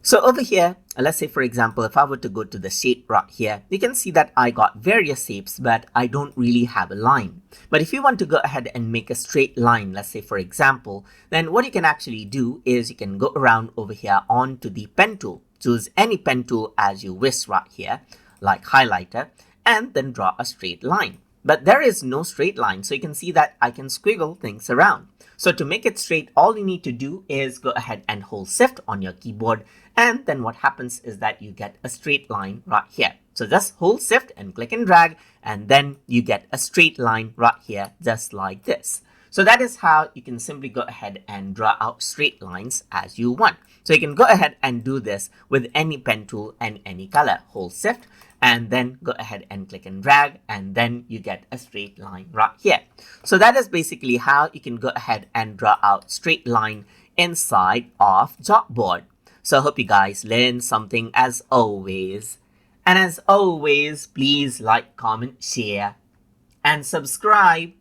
So over here, let's say for example, if I were to go to the shape right here, you can see that I got various shapes, but I don't really have a line. But if you want to go ahead and make a straight line, let's say for example, then what you can actually do is you can go around over here onto the pen tool. Choose any pen tool as you wish right here, like highlighter, and then draw a straight line. But there is no straight line, so you can see that I can squiggle things around. So to make it straight, all you need to do is go ahead and hold Shift on your keyboard, and then what happens is that you get a straight line right here. So just hold Shift and click and drag, and then you get a straight line right here, just like this. So that is how you can simply go ahead and draw out straight lines as you want. So you can go ahead and do this with any pen tool and any color. Hold Shift and then go ahead and click and drag, and then you get a straight line right here. So that is basically how you can go ahead and draw out straight line inside of Jotboard. So I hope you guys learned something as always. And as always, please like, comment, share, and subscribe.